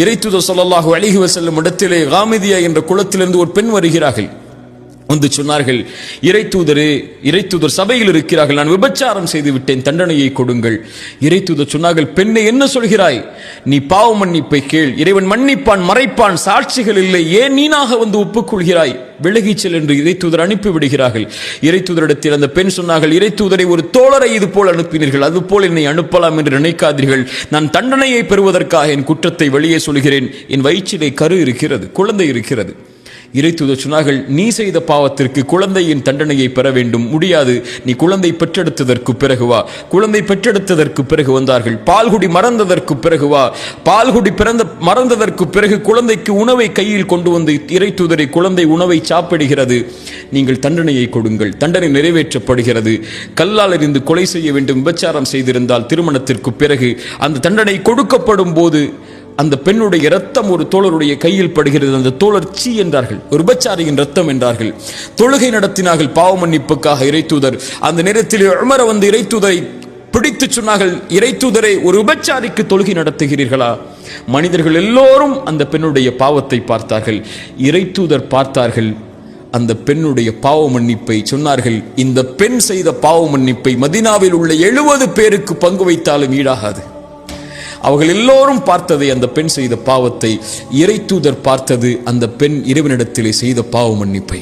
இறைத்தூதர் ஸல்லல்லாஹு அலைஹி வஸல்லம் இடத்திலே காமிதியா என்ற குளத்திலிருந்து ஒரு பெண் வருகிறார்கள். வந்து சொன்னார்கள், இறைத்தூதர் சபையில் இருக்கிறார்கள், நான் விபச்சாரம் செய்து விட்டேன், தண்டனையை கொடுங்கள். இறைத்தூதர் சொன்னார்கள், பெண்ணை என்ன சொல்கிறாய்? நீ பாவ மன்னிப்பை கேள், இறைவன் மன்னிப்பான், மறைப்பான், சாட்சிகள் இல்லை, ஏன் நீனாக வந்து ஒப்புக்கொள்கிறாய்? விலகிச்சல் என்று இறைத்தூதர் அனுப்பிவிடுகிறார்கள். இறைத்தூதரிடத்தில் அந்த பெண் சொன்னார்கள், இறைத்தூதரை ஒரு தோழரை இது போல் அனுப்பினீர்கள், அதுபோல் என்னை அனுப்பலாம் என்று நினைக்காதீர்கள். நான் தண்டனையை பெறுவதற்காக என் குற்றத்தை வெளியே சொல்கிறேன். என் வயிற்றிலே கரு இருக்கிறது, குழந்தை இருக்கிறது. இறைத்தூதர் சொன்னார்கள், நீ செய்த பாவத்திற்கு குழந்தையின் தண்டனையை பெற வேண்டும், முடியாது, நீ குழந்தை பெற்றெடுத்ததற்கு பிறகு வா. குழந்தை பெற்றெடுத்ததற்கு பிறகு வந்தார்கள். பால்குடி மறந்ததற்கு பிறகு வா. பால்குடி மறந்ததற்கு பிறகு குழந்தைக்கு உணவை கையில் கொண்டு வந்து இறைத்தூதரை, குழந்தை உணவை சாப்பிடுகிறது, நீங்கள் தண்டனையை கொடுங்கள். தண்டனை நிறைவேற்றப்படுகிறது. கல்லால் எறிந்து கொலை செய்ய வேண்டும், விபச்சாரம் செய்திருந்தால் திருமணத்திற்கு பிறகு அந்த தண்டனை கொடுக்கப்படும் போது அந்த பெண்ணுடைய இரத்தம் ஒரு தோழருடைய கையில் படுகிறது. அந்த தோழர் சீ என்றார்கள், ஒரு விபச்சாரியின் ரத்தம் என்றார்கள். தொழுகை நடத்தினார்கள் பாவ மன்னிப்புக்காக. இறைத்தூதர் அந்த நேரத்தில் உமர வந்து இறைத்தூதரை பிடித்து சொன்னார்கள், இறைத்தூதரை, ஒரு விபச்சாரிக்கு தொழுகை நடத்துகிறீர்களா? மனிதர்கள் எல்லோரும் அந்த பெண்ணுடைய பாவத்தை பார்த்தார்கள். இறைத்தூதர் பார்த்தார்கள் அந்த பெண்ணுடைய பாவ மன்னிப்பை. சொன்னார்கள், இந்த பெண் செய்த பாவ மன்னிப்பை மதீனாவில் உள்ள 70 பேருக்கு பங்கு வைத்தாலும் ஈடாகாது. அவர்கள் எல்லோரும் பார்த்ததை, அந்த பெண் செய்த பாவத்தை. இறைத்தூதர் பார்த்தது அந்த பெண் இறைவனிடத்திலே செய்த பாவ மன்னிப்பை.